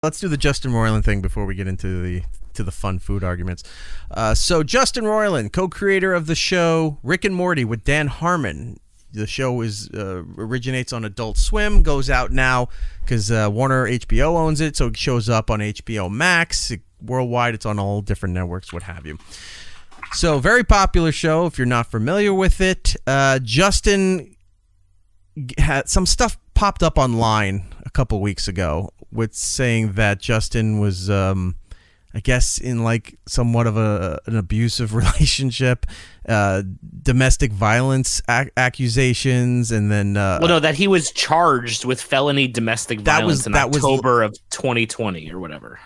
Let's do the Justin Roiland thing before we get into the fun food arguments. So Justin Roiland, co-creator of the show Rick and Morty with Dan Harmon. The show originates on Adult Swim, goes out now because Warner HBO owns it, so it shows up on HBO Max. Worldwide, it's on all different networks, what have you. So very popular show if you're not familiar with it. Justin had some stuff popped up online a couple weeks ago with saying that Justin was, I guess, in like somewhat of an abusive relationship, domestic violence accusations, and then that he was charged with felony domestic violence in October of 2020 or whatever.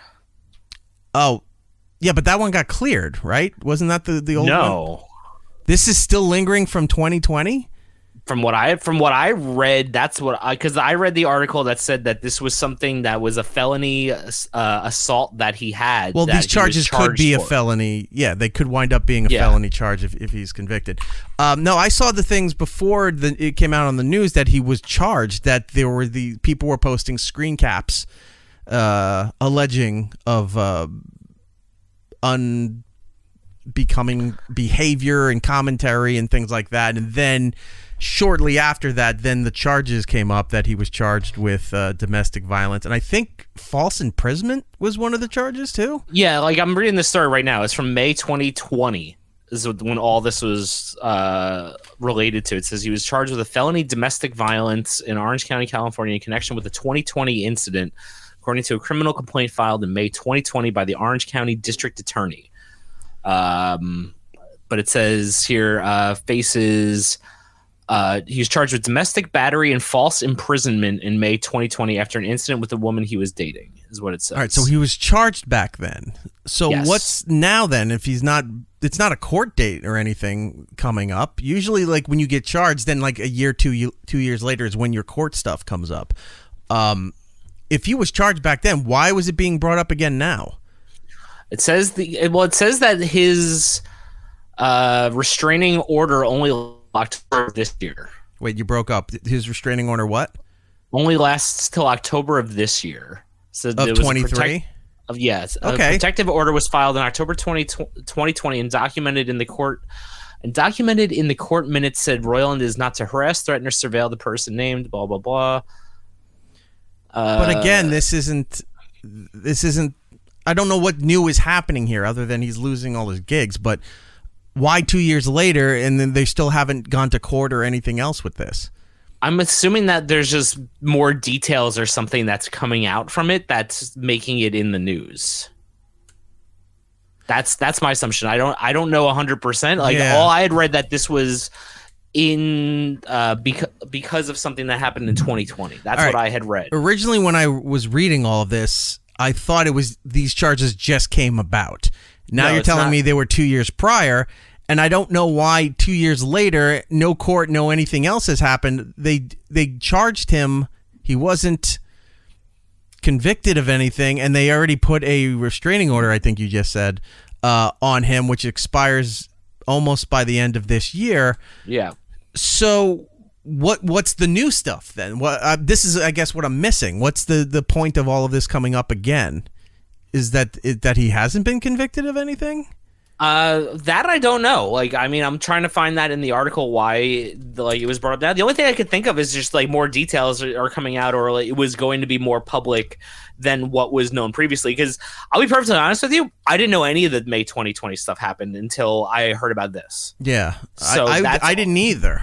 Oh, yeah, but that one got cleared, right? Wasn't that the old one? No. This is still lingering from 2020? From what I read, that's what because I read the article that said that this was something that was a felony assault that he had. Well, these charges could be a felony. Yeah, they could wind up being a felony charge if he's convicted. No, I saw the things before it came out on the news that he was charged, that there were people were posting screen caps alleging of unbecoming behavior and commentary and things like that, and then shortly after that, then the charges came up that he was charged with domestic violence, and I think false imprisonment was one of the charges too. Yeah, like I'm reading this story right now. It's from May 2020. This is when all this was related to. It says he was charged with a felony domestic violence in Orange County, California, in connection with the 2020 incident, according to a criminal complaint filed in May 2020 by the Orange County District Attorney. But it says here faces. He was charged with domestic battery and false imprisonment in May 2020 after an incident with a woman he was dating, is what it says. All right, so he was charged back then. So yes. What's now then if he's not – it's not a court date or anything coming up. Usually, like, when you get charged, then like a year, 2 years later is when your court stuff comes up. If he was charged back then, why was it being brought up again now? It says that his restraining order only – October of this year. Wait, you broke up. His restraining order what? Only lasts till October of this year. So of 23? Yes. Okay. A protective order was filed in October 2020 and documented in the court minutes said Roiland is not to harass, threaten, or surveil the person named, blah, blah, blah. But again, this isn't I don't know what new is happening here other than he's losing all his gigs, but why 2 years later and then they still haven't gone to court or anything else with this? I'm assuming that there's just more details or something that's coming out from it that's making it in the news. That's my assumption. I don't know 100%. Like all I had read that this was in because of something that happened in 2020. That's what I had read. Originally, when I was reading all of this, I thought it was these charges just came about. Now you're telling me they were 2 years prior, and I don't know why 2 years later, no court, no anything else has happened. They charged him. He wasn't convicted of anything, and they already put a restraining order, I think you just said, on him, which expires almost by the end of this year. Yeah. So what's the new stuff then? This is, I guess, what I'm missing. What's the point of all of this coming up again? Is that he hasn't been convicted of anything? That I don't know. Like, I mean, I'm trying to find that in the article why it was brought up now. The only thing I could think of is just like more details are coming out, or like, it was going to be more public than what was known previously. Because I'll be perfectly honest with you, I didn't know any of the May 2020 stuff happened until I heard about this. Yeah, so I didn't either.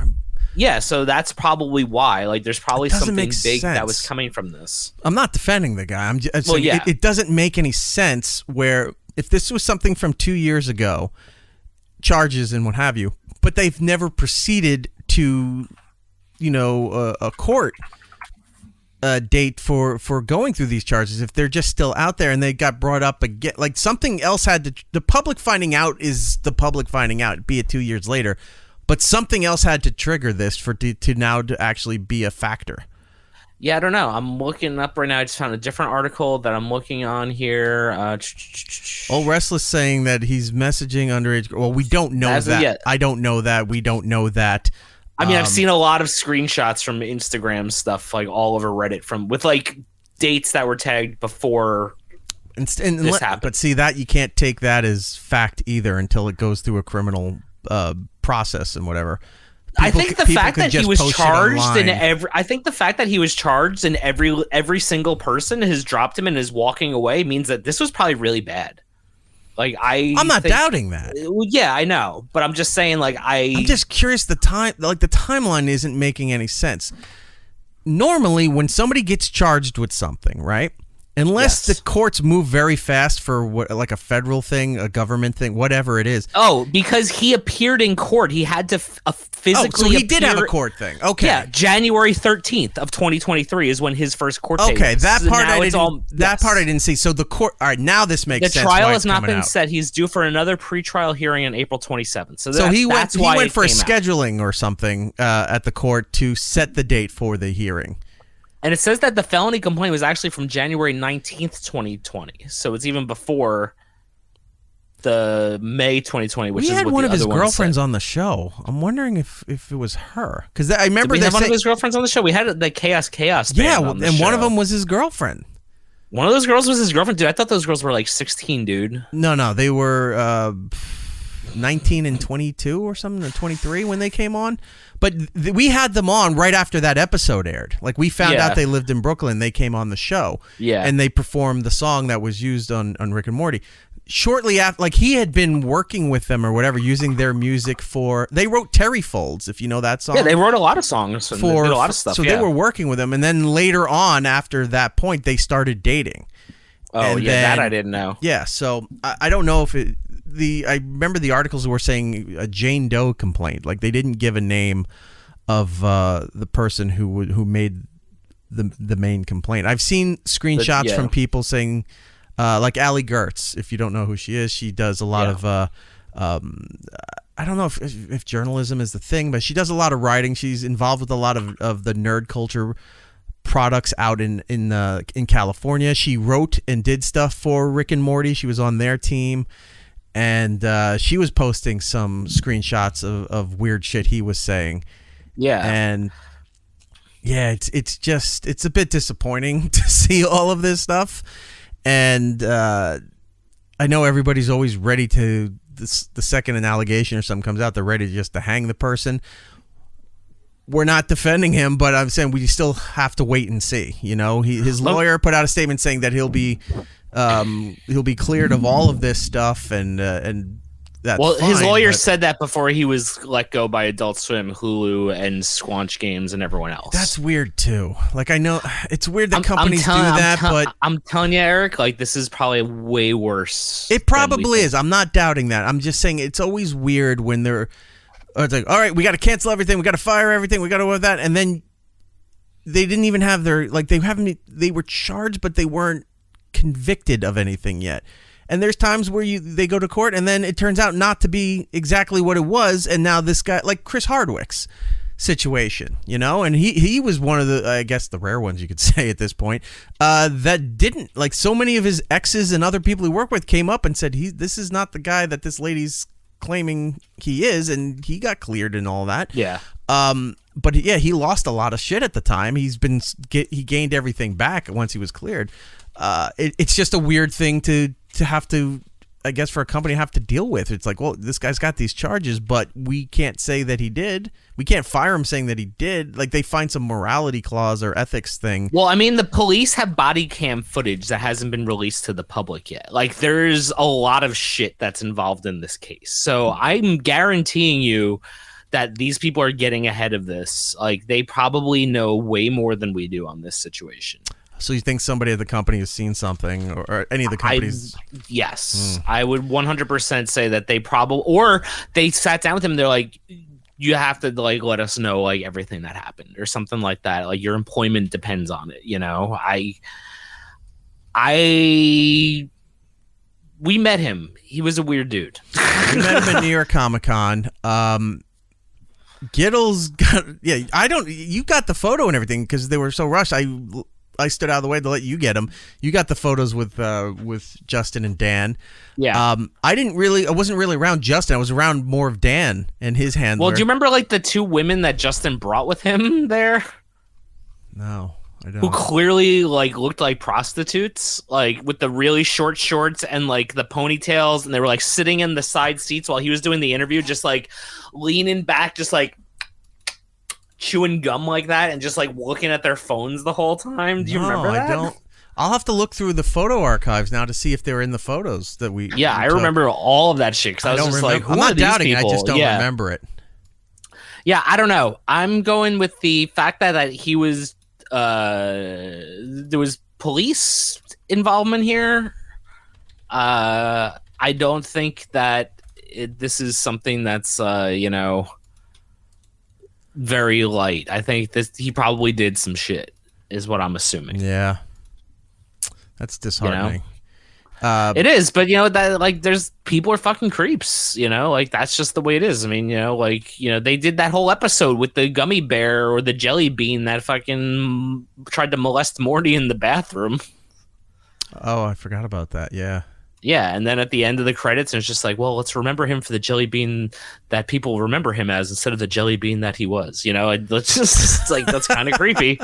Yeah, so that's probably why. Like, there's probably something big that was coming from this. I'm not defending the guy. It doesn't make any sense where if this was something from 2 years ago, charges and what have you, but they've never proceeded to, a court date for going through these charges. If they're just still out there and they got brought up again, like something else the public finding out is the public finding out, be it 2 years later. But something else had to trigger this to now to actually be a factor. Yeah, I don't know. I'm looking up right now. I just found a different article that I'm looking on here. Old Restless saying that he's messaging underage. Well, we don't know that. Yet. I don't know that. We don't know that. I mean, I've seen a lot of screenshots from Instagram stuff, like all over Reddit, with like dates that were tagged before this happened. But see, that you can't take that as fact either until it goes through a criminal process and whatever. I think the fact that he was charged in every single person has dropped him and is walking away means that this was probably really bad. Like I'm not doubting that. Yeah, I know, but I'm just saying, like I'm just curious. The timeline isn't making any sense. Normally, when somebody gets charged with something, right? Unless the courts move very fast for like a federal thing, a government thing, whatever it is. Oh, because he appeared in court. He had to physically so he did have a court thing. Okay. Yeah, January 13th of 2023 is when his first court date was. That part I didn't see. So the court, all right, now this makes sense. The trial has not been set. He's due for another pretrial hearing on April 27th. So he went for scheduling or something at the court to set the date for the hearing. And it says that the felony complaint was actually from January 19th, 2020. So it's even before the May 2020, which is what the other one had one of his girlfriends said. On the show. I'm wondering if it was her. Because I remember Did we have one of his girlfriends on the show? We had the Chaos band on the show. One of them was his girlfriend. One of those girls was his girlfriend? Dude, I thought those girls were like 16, dude. No, they were 19 and 22 or something, or 23 when they came on. But we had them on right after that episode aired. Like, we found out they lived in Brooklyn. They came on the show. Yeah. And they performed the song that was used on Rick and Morty. Shortly after, like, he had been working with them or whatever, using their music for... They wrote Terry Folds, if you know that song. Yeah, they wrote a lot of songs. And they did a lot of stuff, they were working with them. And then later on, after that point, they started dating. Oh, and that I didn't know. Yeah, so I don't know if it... I remember the articles were saying a Jane Doe complaint. Like, they didn't give a name of the person who made the main complaint. I've seen screenshots from people saying, like Allie Gertz. If you don't know who she is, she does a lot of. I don't know if journalism is the thing, but she does a lot of writing. She's involved with a lot of the nerd culture products out in California. She wrote and did stuff for Rick and Morty. She was on their team. And she was posting some screenshots of weird shit he was saying. Yeah. And it's a bit disappointing to see all of this stuff. And I know everybody's always ready to, the second an allegation or something comes out, they're ready just to hang the person. We're not defending him, but I'm saying we still have to wait and see. You know, his lawyer put out a statement saying that he'll be cleared of all of this stuff, and that's fine, his lawyer said that before he was let go by Adult Swim, Hulu, and Squanch Games, and everyone else. That's weird too. Like, I know it's weird that companies do that, but I'm telling you, Eric, like, this is probably way worse. It probably is. I'm not doubting that. I'm just saying it's always weird when it's like, all right, we got to cancel everything, we got to fire everything, we got to do that, and then they didn't even have they were charged, but they weren't convicted of anything yet. And there's times where they go to court and then it turns out not to be exactly what it was, and now this guy, like Chris Hardwick's situation, you know, and he was one of the, I guess, the rare ones you could say at this point, that didn't, like, so many of his exes and other people he worked with came up and said this is not the guy that this lady's claiming he is, and he got cleared and all that. Yeah. But yeah, he lost a lot of shit at the time. He gained everything back once he was cleared. It's just a weird thing to have to, I guess, for a company to have to deal with. It's like, well, this guy's got these charges, but we can't say that he did. We can't fire him saying that he did. Like, they find some morality clause or ethics thing. Well, I mean, the police have body cam footage that hasn't been released to the public yet. Like, there's a lot of shit that's involved in this case. So I'm guaranteeing you that these people are getting ahead of this. Like, they probably know way more than we do on this situation. So you think somebody at the company has seen something, or any of the companies? Yes. I would 100% say that they probably, or they sat down with him. They're like, you have to, like, let us know, like, everything that happened or something like that. Like, your employment depends on it. You know, we met him. He was a weird dude. We met him at New York Comic-Con. Gittles got, you got the photo and everything because they were so rushed. I stood out of the way to let you get them. You got the photos with Justin and Dan. Yeah. I wasn't really around Justin. I was around more of Dan and his handler. Well, do you remember, like, the two women that Justin brought with him there? No. who clearly like looked like prostitutes, like with the really short shorts and like the ponytails, and they were like sitting in the side seats while he was doing the interview, just like leaning back, just like chewing gum like that, and just like looking at their phones the whole time. Do you remember that? I don't. I'll have to look through the photo archives now to see if they were in the photos that we. Yeah, I remember all of that shit because I was just like, who I'm are not these doubting it. I people? just don't remember it. Yeah, I don't know. I'm going with the fact that he was. There was police involvement here. I don't think that this is something that's very light. I think he probably did some shit, is what I'm assuming. Yeah, that's disheartening. It is, but that like there's people are fucking creeps, like that's just the way it is. I mean, they did that whole episode with the gummy bear or the jelly bean that fucking tried to molest Morty in the bathroom. Oh, I forgot about that. Yeah. Yeah, and then at the end of the credits, it's just like, well, let's remember him for the jelly bean that people remember him as instead of the jelly bean that he was. Let's just it's like that's kind of creepy.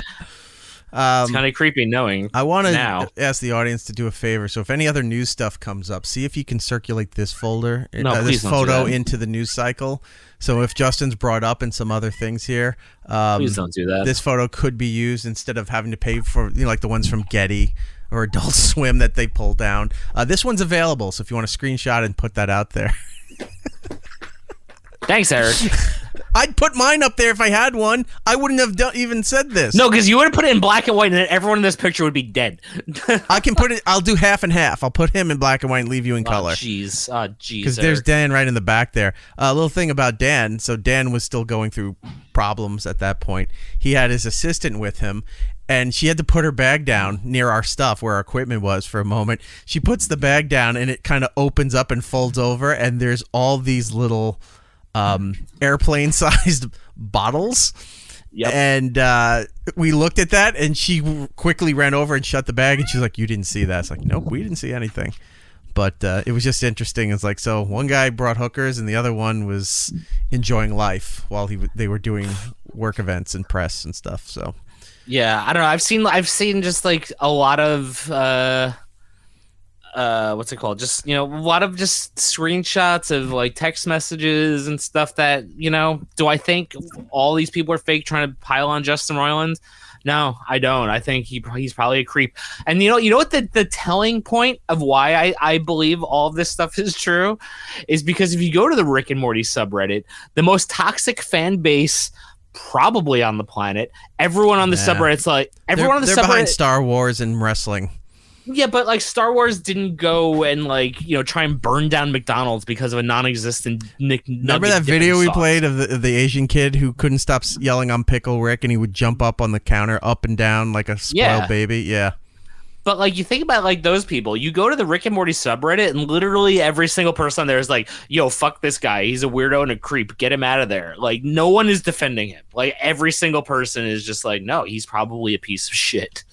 It's kind of creepy knowing. I want to ask the audience to do a favor. So if any other news stuff comes up, see if you can circulate this folder, this photo into the news cycle. So if Justin's brought up in some other things here, please don't do that. This photo could be used instead of having to pay for like the ones from Getty or Adult Swim that they pull down. This one's available, so if you want to screenshot and put that out there. Thanks, Erik. I'd put mine up there if I had one. I wouldn't have even said this. No, because you would have put it in black and white, and then everyone in this picture would be dead. I can put it. I'll do half and half. I'll put him in black and white and leave you in color. Jeez, because there's Dan right in the back there. A little thing about Dan. So Dan was still going through problems at that point. He had his assistant with him, and she had to put her bag down near our stuff where our equipment was for a moment. She puts the bag down, and it kind of opens up and folds over, and there's all these little airplane-sized bottles. Yep. And we looked at that, and she quickly ran over and shut the bag, and she's like, "You didn't see that?" It's like, "Nope, we didn't see anything." But it was just interesting. It's like, so one guy brought hookers, and the other one was enjoying life while they were doing work events and press and stuff. So yeah, I don't know. I've seen just like a lot of what's it called? Just a lot of just screenshots of like text messages and stuff that do I think all these people are fake trying to pile on Justin Roiland? No, I don't. I think he's probably a creep. And you know what the telling point of why I believe all of this stuff is true is because if you go to the Rick and Morty subreddit, the most toxic fan base probably on the planet, everyone on the subreddit's like everyone on the they're subreddit behind Star Wars and wrestling. Yeah, but like Star Wars didn't go and like try and burn down McDonald's because of a non-existent Remember that video we played of the Asian kid who couldn't stop yelling on Pickle Rick, and he would jump up on the counter up and down like a spoiled baby? Yeah. But like you think about like those people, you go to the Rick and Morty subreddit, and literally every single person on there is like, "Yo, fuck this guy. He's a weirdo and a creep. Get him out of there." Like no one is defending him. Like every single person is just like, "No, he's probably a piece of shit."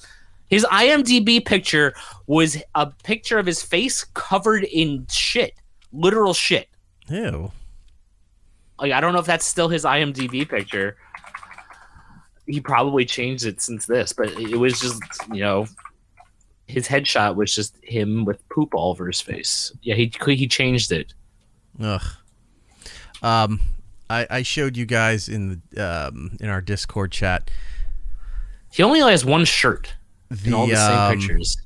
His IMDb picture was a picture of his face covered in shit. Literal shit. Ew. Like, I don't know if that's still his IMDb picture. He probably changed it since this, but it was just, his headshot was just him with poop all over his face. Yeah, he changed it. Ugh. I showed you guys in our Discord chat. He only has one shirt. In all the same pictures.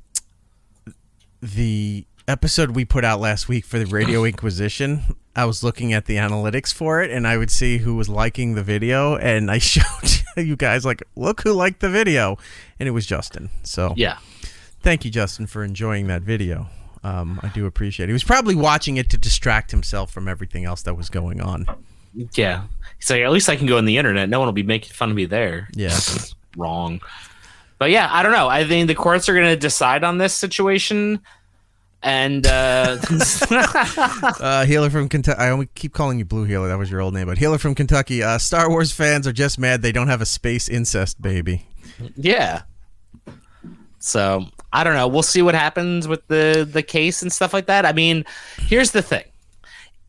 The episode we put out last week for the Radio Inquisition, I was looking at the analytics for it, and I would see who was liking the video, and I showed you guys, like, look who liked the video, and it was Justin. So yeah, thank you, Justin, for enjoying that video. I do appreciate it. He was probably watching it to distract himself from everything else that was going on. Yeah. He's like, at least I can go on the internet. No one will be making fun of me there. Yeah. Wrong. But yeah, I don't know. I think the courts are going to decide on this situation. And Healer from Kentucky. I only keep calling you Blue Healer. That was your old name, but Healer from Kentucky. Star Wars fans are just mad they don't have a space incest baby. Yeah. So I don't know. We'll see what happens with the case and stuff like that. I mean, here's the thing: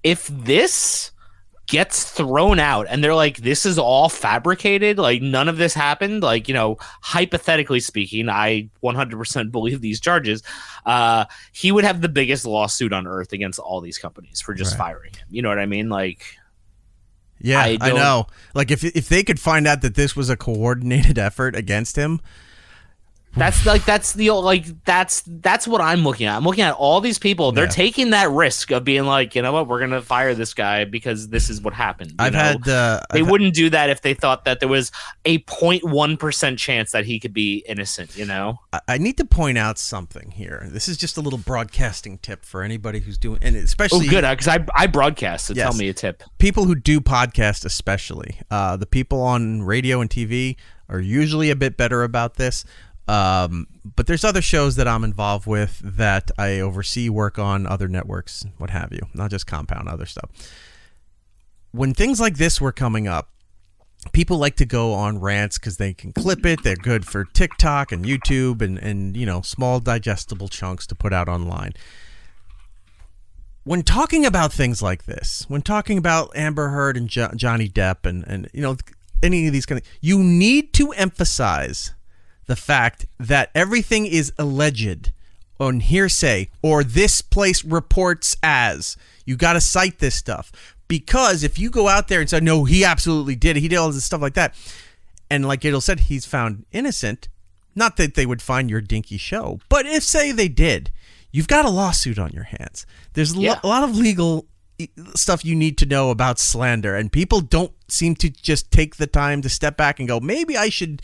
if this gets thrown out, and they're like, this is all fabricated, like none of this happened, like, you know, hypothetically speaking, I 100% believe these charges, he would have the biggest lawsuit on earth against all these companies for just firing him. You know what I mean? Like, yeah, I know. Like, if they could find out that this was a coordinated effort against him, that's what I'm looking at. I'm looking at all these people. They're taking that risk of being like, you know what, we're gonna fire this guy because this is what happened. They wouldn't do that if they thought that there was a 0.1% chance that he could be innocent. You know, I need to point out something here. This is just a little broadcasting tip for anybody who's doing, and especially because I broadcast. So tell me a tip. People who do podcasts, especially the people on radio and TV, are usually a bit better about this. But there's other shows that I'm involved with that I oversee, work on, other networks, what have you, not just Compound, other stuff. When things like this were coming up, people like to go on rants because they can clip it. They're good for TikTok and YouTube and you know, small digestible chunks to put out online. When talking about things like this, when talking about Amber Heard and Johnny Depp and you know, any of these kind of, you need to emphasize the fact that everything is alleged on hearsay or this place reports as. You got to cite this stuff, because if you go out there and say, no, he absolutely did it, he did all this stuff like that, and like Adel said, he's found innocent, not that they would find your dinky show, but if say they did, you've got a lawsuit on your hands. There's a lot of legal stuff you need to know about slander, and people don't seem to just take the time to step back and go, maybe I should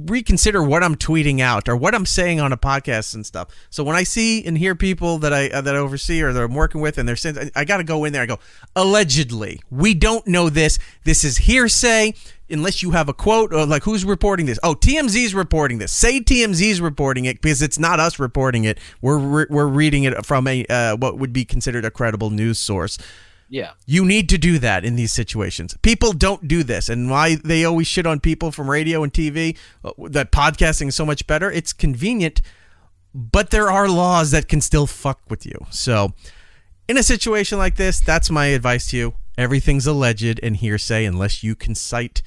reconsider what I'm tweeting out or what I'm saying on a podcast and stuff. So when I see and hear people that I oversee or that I'm working with, and they're saying, I got to go in there, I go, allegedly, we don't know this. This is hearsay. Unless you have a quote, or like, who's reporting this? Oh, TMZ's reporting this. Say TMZ's reporting it, because it's not us reporting it. We're reading it from a what would be considered a credible news source. Yeah. You need to do that in these situations. People don't do this. And why they always shit on people from radio and TV, that podcasting is so much better. It's convenient, but there are laws that can still fuck with you. So in a situation like this, that's my advice to you. Everything's alleged and hearsay unless you can cite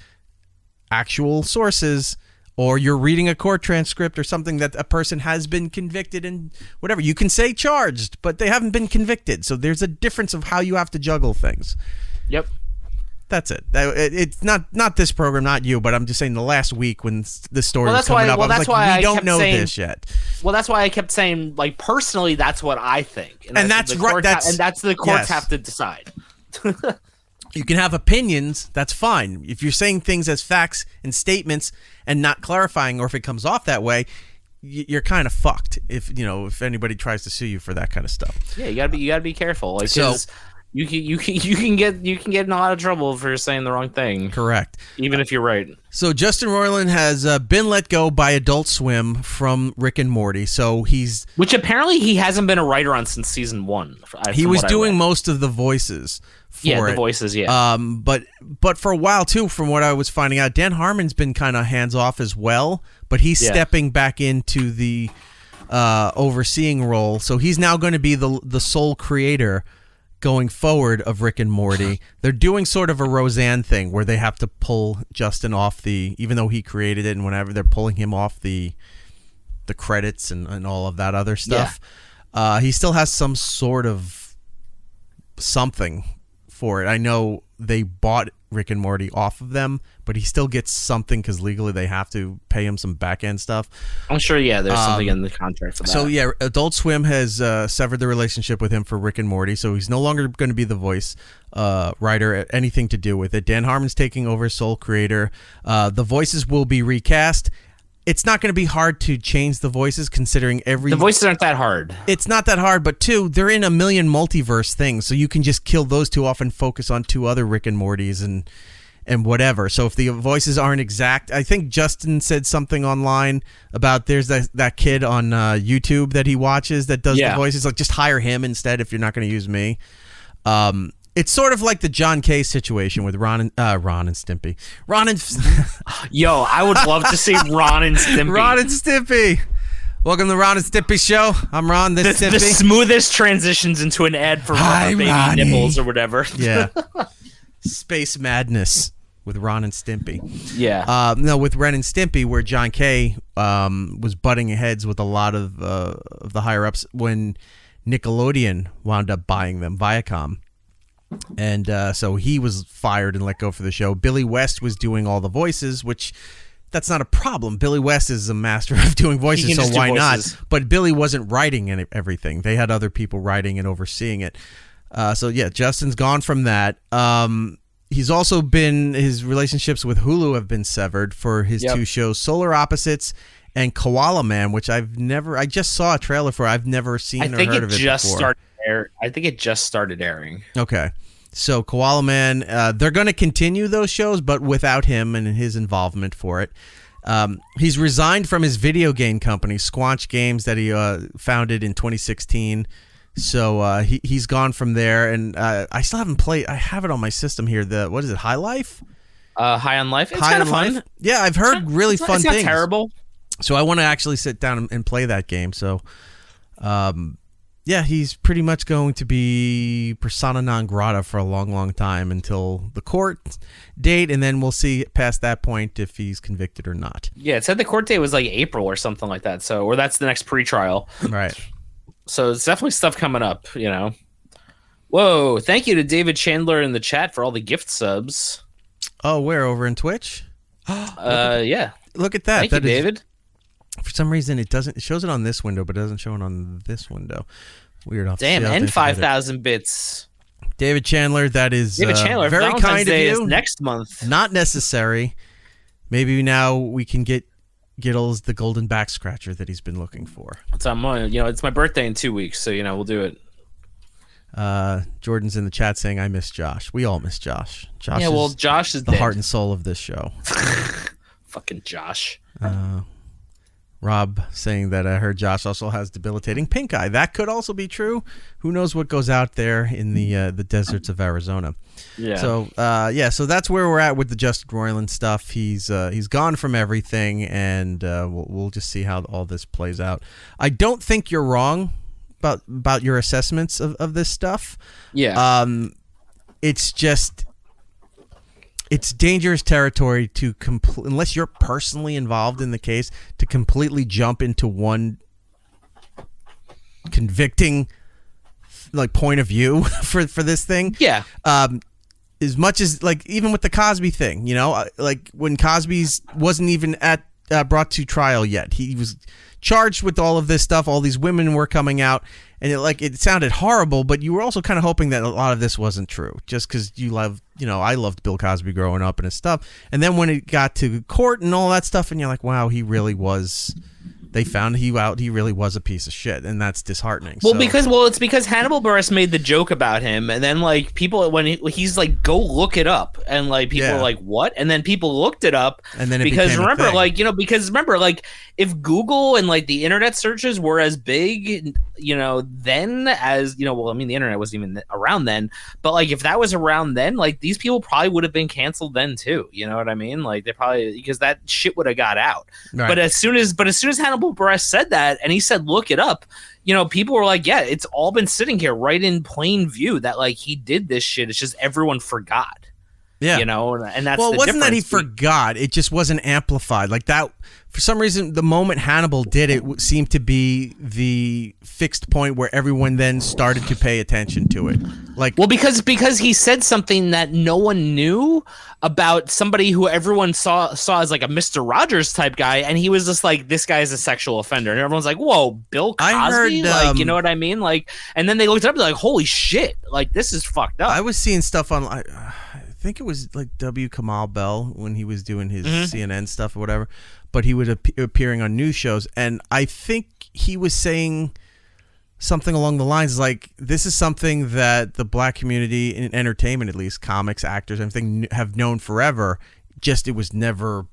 actual sources, or you're reading a court transcript or something that a person has been convicted and whatever. You can say charged, but they haven't been convicted. So there's a difference of how you have to juggle things. Yep. That's it. It's not this program, not you, but I'm just saying the last week when this story was coming up, I was like, we don't know this yet. Well, that's why I kept saying, like, personally, that's what I think. And that's right. That's the courts have to decide. You can have opinions, that's fine. If you're saying things as facts and statements and not clarifying, or if it comes off that way, you're kind of fucked. If anybody tries to sue you for that kind of stuff. Yeah, you gotta be careful. Like, so you can get in a lot of trouble for saying the wrong thing. Correct. Even if you're right. So Justin Roiland has been let go by Adult Swim from Rick and Morty. So which apparently he hasn't been a writer on since season 1. He was doing most of the voices. The voices, yeah. But for a while too, from what I was finding out, Dan Harmon's been kind of hands off as well. But he's stepping back into the overseeing role. So he's now going to be the sole creator going forward of Rick and Morty. They're doing sort of a Roseanne thing where they have to pull Justin off even though he created it, and whenever they're pulling him off the credits and all of that other stuff. Yeah. He still has some sort of something for it. I know they bought Rick and Morty off of them, but he still gets something because legally they have to pay him some back end stuff. I'm sure, there's something in the contract for that. So Adult Swim has severed the relationship with him for Rick and Morty, so he's no longer going to be the voice writer, anything to do with it. Dan Harmon's taking over as sole creator. The voices will be recast. It's not going to be hard to change the voices, considering the voices aren't that hard. It's not that hard, but two, they're in a million multiverse things, so you can just kill those two off and focus on two other Rick and Mortys and whatever. So if the voices aren't exact, I think Justin said something online about there's that kid on YouTube that he watches that does the voices. Like, just hire him instead if you're not going to use me. It's sort of like the John K situation with Ron and Stimpy. Yo, I would love to see Ron and Stimpy. Ron and Stimpy. Welcome to the Ron and Stimpy show. I'm Ron. This is Stimpy. The smoothest transitions into an ad for baby nipples or whatever. Yeah. Space Madness with Ron and Stimpy. Yeah. No, with Ren and Stimpy, where John Kay was butting heads with a lot of the higher ups when Nickelodeon wound up buying them, Viacom. And so he was fired and let go for the show. Billy West was doing all the voices, which that's not a problem. Billy West is a master of doing voices, so why not? But Billy wasn't writing everything. They had other people writing and overseeing it. So yeah, Justin's gone from that. He's also been, his relationships with Hulu have been severed for his two shows, Solar Opposites and Koala Man, which I just saw a trailer for. I've never seen or heard of it before. I think it just started airing. Okay. So Koala Man, they're going to continue those shows, but without him and his involvement for it. He's resigned from his video game company, Squanch Games, that he founded in 2016. So he's gone from there, and I still haven't played. I have it on my system here. What is it, High Life? High on Life. It's kind of fun. Yeah, I've heard really fun things. It's not terrible. So I want to actually sit down and play that game. So, yeah, he's pretty much going to be persona non grata for a long, long time until the court date, and then we'll see past that point if he's convicted or not. Yeah, it said the court date was like April or something like that. So, or that's the next pretrial. Right. So it's definitely stuff coming up, you know. Whoa! Thank you to David Chandler in the chat for all the gift subs. Oh, where, over in Twitch? Yeah. Look at that. Thank you, David. For some reason, it shows it on this window, but it doesn't show it on this window. Weird. Damn, and 5,000 bits. David Chandler, that is David Chandler, very Valentine's kind Day of you. Is next month. Not necessary. Maybe now we can get Gittles the golden back scratcher that he's been looking for. So it's my birthday in 2 weeks, so we'll do it. Jordan's in the chat saying, "I miss Josh." We all miss Josh. Josh is the dead. heart and soul of this show. Fucking Josh. Rob saying that I heard Josh also has debilitating pink eye. That could also be true. Who knows what goes out there in the deserts of Arizona? Yeah. So so that's where we're at with the Justin Roiland stuff. He's gone from everything, and we'll just see how all this plays out. I don't think you're wrong about your assessments of this stuff. Yeah. It's just. It's dangerous territory to unless you're personally involved in the case, to completely jump into one convicting point of view for this thing. Yeah. As much as even with the Cosby thing, when Cosby's wasn't even brought to trial yet, he was charged with all of this stuff. All these women were coming out, and it sounded horrible, but you were also kind of hoping that a lot of this wasn't true, just because I loved Bill Cosby growing up and his stuff. And then when it got to court and all that stuff, and you're like, wow, he really was. They found he really was a piece of shit, and that's disheartening. Well, it's because Hannibal Buress made the joke about him, and then people when he's like, go look it up, and people were like, what? And then people looked it up, and then because remember if Google and the internet searches were as big, then as the internet wasn't even around then, but if that was around then, these people probably would have been canceled then too. You know what I mean? They probably, because that shit would have got out. Right. But as soon as Hannibal Buress said that, and he said, look it up, people were like, yeah, it's all been sitting here right in plain view that he did this shit. It's just everyone forgot. Yeah. And that's it wasn't that he forgot. It just wasn't amplified that. For some reason, the moment Hannibal did it seemed to be the fixed point where everyone then started to pay attention to it. Because he said something that no one knew about somebody who everyone saw as a Mr. Rogers type guy, and he was just this guy is a sexual offender, and everyone's like, whoa, Bill Cosby? I heard, you know what I mean? And then they looked it up, and they're like, holy shit, this is fucked up. I was seeing stuff on, I think it was W. Kamau Bell when he was doing his CNN stuff or whatever, but he was appearing on news shows, and I think he was saying something along the lines this is something that the black community in entertainment, at least comics, actors, everything, have known forever. Just it was never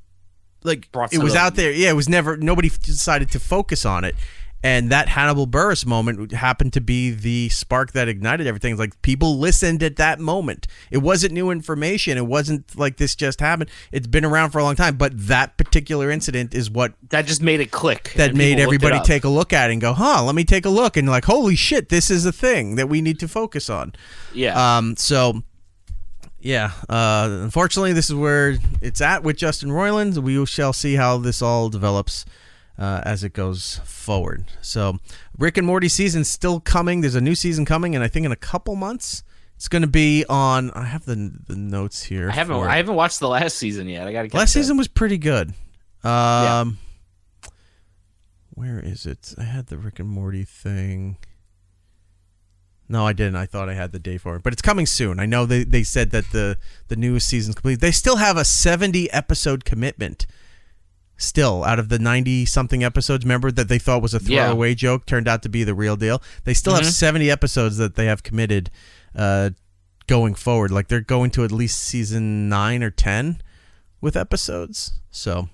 it was out there. Yeah, it was never. Nobody decided to focus on it. And that Hannibal Buress moment happened to be the spark that ignited everything. It's people listened at that moment. It wasn't new information. It wasn't this just happened. It's been around for a long time. But that particular incident is what... That just made it click. That made everybody take a look at it and go, let me take a look. And holy shit, this is a thing that we need to focus on. Yeah. So... Yeah, unfortunately, this is where it's at with Justin Roiland. We shall see how this all develops as it goes forward. So, Rick and Morty season's still coming. There's a new season coming, and I think in a couple months, it's going to be on. I have the notes here. I haven't watched the last season yet. I got to. Last season was pretty good. Where is it? I had the Rick and Morty thing. No, I didn't. I thought I had the day for it. But it's coming soon. I know they said that the newest season's complete. They still have a 70-episode commitment. Still, out of the 90-something episodes, remember that they thought was a throwaway joke, turned out to be the real deal. They still have 70 episodes that they have committed going forward. Like, they're going to at least season 9 or 10 with episodes. So